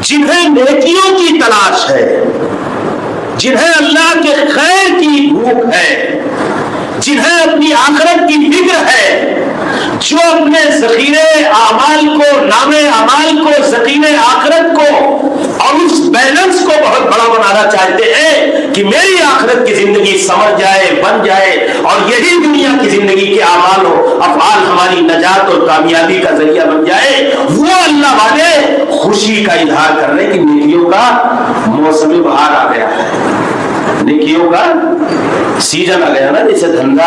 جنہیں نیکیوں کی تلاش ہے، جنہیں اللہ کے خیر کی بھوک ہے، جنہیں اپنی آخرت کی فکر ہے، جو اپنے ذخیرے اعمال کو، نام اعمال کو، ذخیرے آخرت کو اور اس بیلنس کو بہت بڑا بنانا چاہتے ہیں کہ میری آخرت کی زندگی سمجھ جائے، بن جائے، اور یہی دنیا کی زندگی کے اعمال و افعال ہماری نجات اور کامیابی کا ذریعہ بن جائے، وہ اللہ والے خوشی کا اظہار کر رہے ہیں کہ نیکیوں کا موسم بہار آ گیا ہے، نیکیوں کا سیزن آ گیا نا۔ جیسے دھندا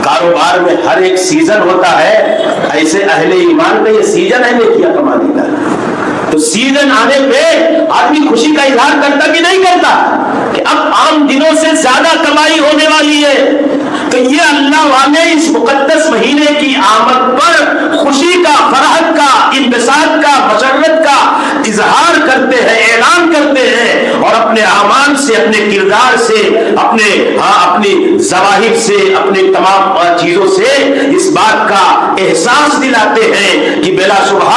کاروبار میں ہر ایک سیزن ہوتا ہے، ایسے اہل ایمان کا یہ سیزن ہے نیکیاں کمانے کا۔ تو سیزن آنے پہ آدمی خوشی کا اظہار کرتا کہ نہیں کرتا کہ اب عام دنوں سے زیادہ کمائی ہونے والی ہے؟ تو یہ اللہ والے اس مقدس مہینے کی آمد پر خوشی کا، فرحت کا، انبساط کا، مسرت کا اظہار کرتے ہیں، اعلان کرتے ہیں، اور اپنے اعمال سے، اپنے کردار سے، اپنی ظواہر سے، اپنے تمام چیزوں سے اس بات کا احساس دلاتے ہیں کہ بلا شبہ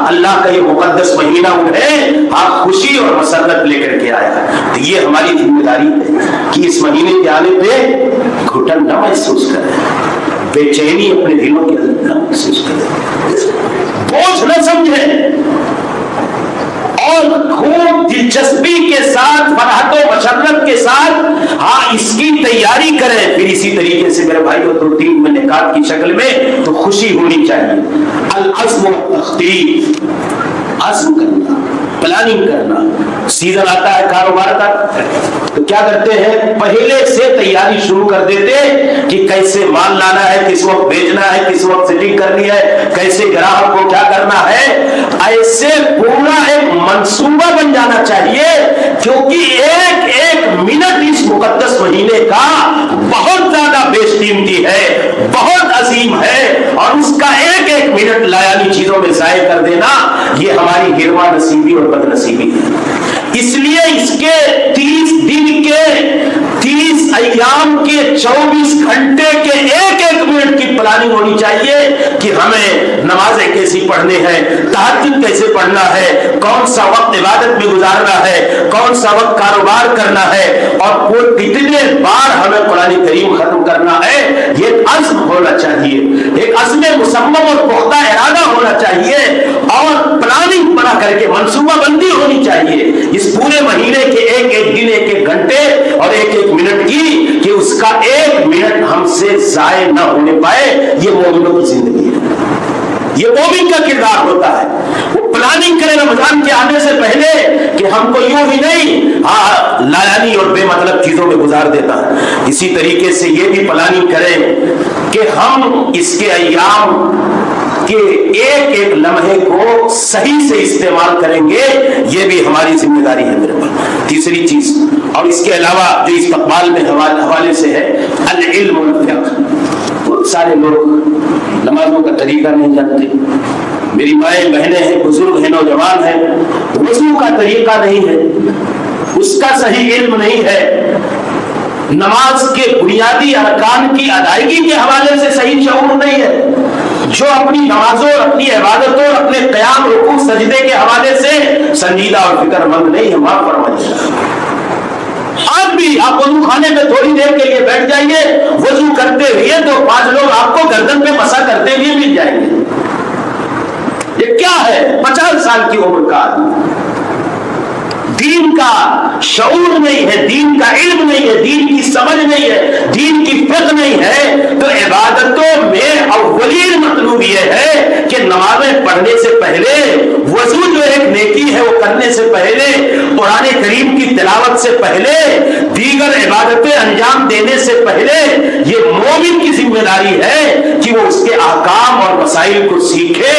اللہ کا یہ مقدس مہینہ انہیں خوشی اور مسرت لے کر کے آیا ہے۔ تو یہ ہماری ذمہ داری ہے کہ اس مہینے کے آنے پہ گھٹن نہ محسوس کریں، بے چینی اپنے دلوں کے اندر نہ محسوس کریں، بوجھ نہ سمجھیں، اور خوب دلچسپی کے ساتھ، فرحت و مسرت کے ساتھ اس کی تیاری کریں۔ پھر اسی طریقے سے میرے بھائیو، دو تین میں نکات کی شکل میں تو خوشی ہونی چاہیے۔ العزم و تخطیط، عزم کرنا، پلاننگ کرنا۔ سیزن آتا ہے کاروبار کا تو کیا کرتے ہیں؟ پہلے سے تیاری شروع کر دیتے کہ کیسے مال لانا ہے، کس وقت بیچنا ہے، کس وقت سیٹنگ کرنی ہے، کیسے گراہک کو کیا کرنا ہے۔ ایسے پورا ایک منصوبہ بن جانا چاہیے، کیونکہ ایک ایک منٹ اس مقدس مہینے کا بہت زیادہ بیش قیمتی ہے، بہت عظیم ہے، اور اس کا ایک ایک منٹ لایانی چیزوں میں ضائع کر دینا یہ ہماری گروا نصیبی اور بد نصیبی ہے۔ اس لیے اس کے 30 دن کے، 30 ایام کے، 24 گھنٹے کے ایک ایک منٹ کی پلاننگ ہونی چاہیے کہ ہمیں نمازیں کیسی پڑھنے ہیں، تہجد کیسے پڑھنا ہے، کون سا وقت عبادت میں گزارنا ہے، کون سا وقت کاروبار کرنا ہے، اور کتنے بار ہمیں قرآن کریم ختم کرنا ہے۔ یہ عزم ہونا چاہیے، ایک عزم مصمم اور پختہ ارادہ ہونا چاہیے، اور پلاننگ بنا کر کے منصوبہ بندی ہونی چاہیے اس پورے مہینے کے ایک ایک دن، ایک ایک گھنٹے اور ایک ایک منٹ کی، کہ اس کا ایک منٹ ہم سے ضائع نہ ہونے پائے۔ یہ مومنوں کی زندگی ہے، یہ مومن کا کردار ہوتا ہے۔ وہ پلاننگ کرے رمضان کے آنے سے پہلے کہ ہم کو یوں ہی نہیں لایانی اور بے مطلب چیزوں میں گزار دیتا ہے۔ اسی طریقے سے یہ بھی پلاننگ کریں کہ ہم اس کے ایام کہ ایک ایک لمحے کو صحیح سے استعمال کریں گے، یہ بھی ہماری ذمہ داری ہے میرے پاس۔ تیسری چیز، اور اس کے علاوہ جو استقبال میں حوالے سے ہے، العلم والفقہ۔ بہت سارے لوگ نمازوں کا طریقہ نہیں جانتے، میری مائیں بہنیں ہیں، بزرگ ہیں، نوجوان ہیں، وضو کا طریقہ نہیں ہے، اس کا صحیح علم نہیں ہے، نماز کے بنیادی ارکان کی ادائیگی کے حوالے سے صحیح شعور نہیں ہے، جو اپنی نمازوں، اپنی عبادتوں، اپنے قیام، رکوع، سجدے کے حوالے سے سنجیدہ اور فکر مند نہیں ہے۔ معاف فرمائیے، آج بھی آپ وضو خانے میں تھوڑی دیر کے لیے بیٹھ جائیے، وضو کرتے ہوئے تو 5 لوگ آپ کو گردن پہ مسا کرتے ہوئے مل جائیں گے۔ یہ کیا ہے؟ 50 سال کی عمر کا آدمی، دین کا شعور نہیں ہے، دین کا علم نہیں ہے، دین کی سمجھ نہیں ہے، دین کی فقہ نہیں ہے، تو عبادتوں میں اولین مطلوب یہ ہے کہ نمازیں پڑھنے سے پہلے، وضو جو ایک نیکی ہے وہ کرنے سے پہلے، قرآن کریم کی تلاوت سے پہلے، دیگر عبادتیں انجام دینے سے پہلے، یہ مومن کی ذمہ داری ہے کہ وہ اس کے احکام اور مسائل کو سیکھے،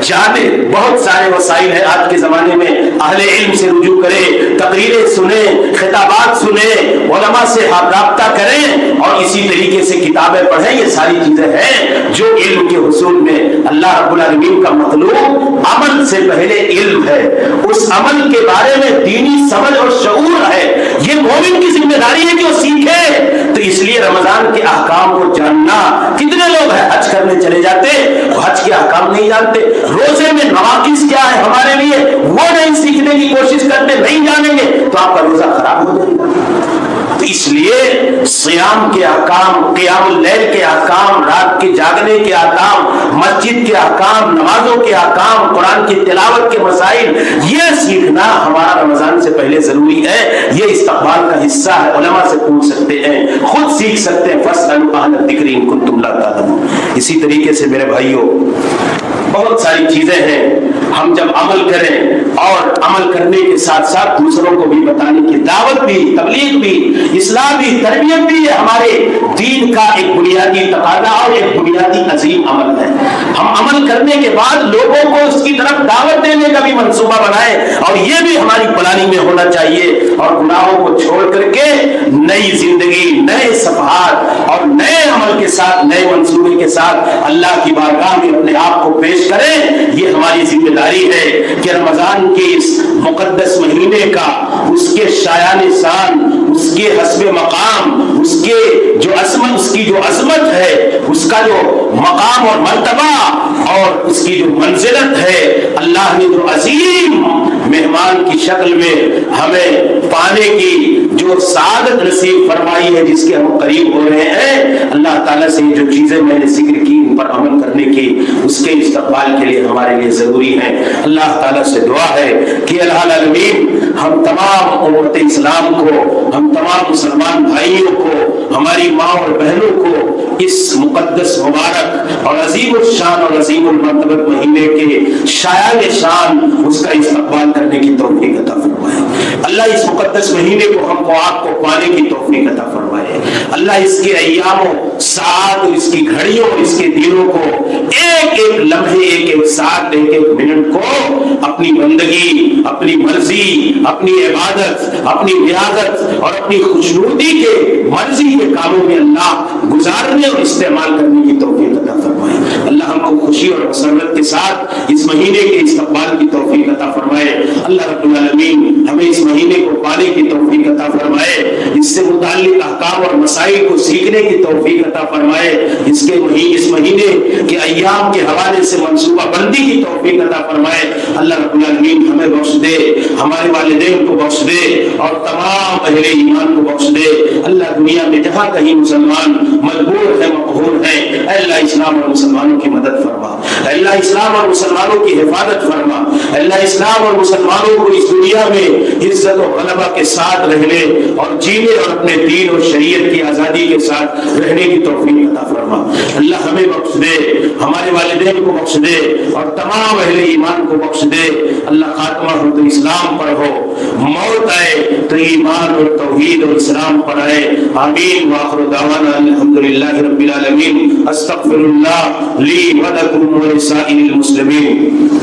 جانے۔ بہت سارے وسائل ہیں آج کے زمانے میں، اہل علم سے رجوع کرے، تقریریں سنیں، خطابات سنیں، علماء سے رابطہ کریں، اور اسی طریقے سے کتابیں پڑھیں۔ یہ ساری چیزیں ہیں جو علم کے حصول میں اللہ رب العالمین کا مطلوب عمل سے پہلے علم ہے، اس عمل کے بارے میں دینی سمجھ اور شعور ہے، یہ مومن کی ذمہ داری ہے کہ وہ سیکھے. تو اس لیے رمضان کے احکام کو جاننا. کتنے لوگ ہیں حج کرنے چلے جاتے وہ حج کے احکام نہیں جانتے, روزے میں نواقص کیا ہے ہمارے لیے وہ نہیں سیکھنے کی کوشش کرتے, نہیں جانیں گے تو آپ کا روزہ خراب ہو جائے گا. تو اس لیے صیام کے احکام, قیام اللیل کے احکام, رات کے جاگنے کے احکام, مسجد کے احکام, نمازوں کے احکام, قرآن کی تلاوت کے مسائل, یہ سیکھنا ہمارا رمضان سے پہلے ضروری ہے. یہ استقبال کا حصہ ہے. علماء سے پوچھ سکتے ہیں, خود سیکھ سکتے ہیں. فاسألوا اہل الذکر ان کنتم لا تعلمون. اسی طریقے سے میرے بھائیوں بہت ساری چیزیں ہیں. ہم جب عمل کریں اور عمل کرنے کے ساتھ ساتھ دوسروں کو بھی بتانے کی دعوت بھی, تبلیغ بھی, اصلاح بھی, تربیت بھی یہ ہمارے دین کا ایک بنیادی تقاضا اور ایک بنیادی عظیم عمل ہے. ہم عمل کرنے کے بعد لوگوں کو اس کی طرف دعوت دینے کا بھی منصوبہ بنائیں اور یہ بھی ہماری پلاننگ میں ہونا چاہیے. اور گناہوں کو چھوڑ کر کے نئی زندگی, نئے صفحات اور نئے عمل کے ساتھ, نئے منصوبے کے ساتھ اللہ کی بارگاہ میں اپنے آپ کو پیش کریں. یہ ہماری ذمہ داری ہے کہ رمضان کے اس مقدس مہینے کا, اس کے شایان شان, اس کے حسب مقام, اس کے جو عظمت, اس کی جو عظمت ہے, اس کا جو مقام اور مرتبہ اور اس کی جو منزلت ہے, اللہ نے جو عظیم مہمان کی شکل میں ہمیں پانے کی جو سعادت نصیب فرمائی ہے, جس کے ہم قریب ہو رہے ہیں, اللہ تعالیٰ سے جو چیزیں میں نے ذکر کی ان پر عمل کرنے کی, اس کے استقبال کے لیے ہمارے لیے ضروری ہے. اللہ تعالیٰ سے دعا ہے کہ الہ العالمین ہم تمام امت اسلام کو, ہم تمام مسلمان بھائیوں کو, ہماری ماں اور بہنوں کو اس مقدس مبارک اور عظیم الشان اور عظیم المرتبت مہینے کے شایان شان اس کا استقبال کرنے کی توفیق عطا فرمائے. اللہ اس مقدس مہینے کو ہم کو آپ کو پانے کی توفیق عطا فرمائے. اللہ اس کے ایاموں, ساعت, اس کی گھڑیوں, اس کے دنوں کو, ایک ایک لمحے, ایک ایک ساتھ, ایک ایک منٹ کو اپنی بندگی, اپنی مرضی, اپنی عبادت, اپنی ریاضت اور اپنی خوشنودی کے مرضی کے کاموں میں اللہ گزارنے اور استعمال کرنے کی توفیق عطا فرمائے. اللہ ہم کو خوشی اور مسرت کے ساتھ اس مہینے کے استقبال کی توفیق عطا فرمائے. اللہ رب العالمین ہمیں اس مہینے کو پانے کی توفیق عطا فرمائے, اس سے متعلق احکام اور مسائل کو سیکھنے کی توفیق عطا فرمائے, اس مہینے کے ایام کے حوالے سے منصوبہ بندی کی توفیق عطا فرمائے. اللہ رب العالمین ہمیں بخش دے, ہمارے والدین کو بخش دے اور تمام اہل ایمان کو بخش دے. اللہ دنیا میں جہاں کہیں مسلمان مجبور ہے, مقہور ہے, اے اللہ اسلام اور مسلمانوں کی مدد فرما, اے اللہ اسلام اور مسلمانوں کی حفاظت فرما, اے اللہ اسلام اور مسلمانوں کو اس دنیا میں عزت و غلبہ کے ساتھ رہنے اور جینے اور اپنے دین اور شریعت کی آزادی کے ساتھ رہنے کی توفیق عطا فرما. اللہ ہمیں بخش دے, ہمارے والدین کو بخش دے اور تمام اہل ایمان کو بخش دے. اللہ خاتمہ ہو تو اسلام پر ہو, موت آئے تو ایمان اور توحید اور اسلام پر آئے. آمین. وآخر دعوانا الحمدللہ رب العالمین. استغفر اللہ لی ولکم ولسائر المسلمین.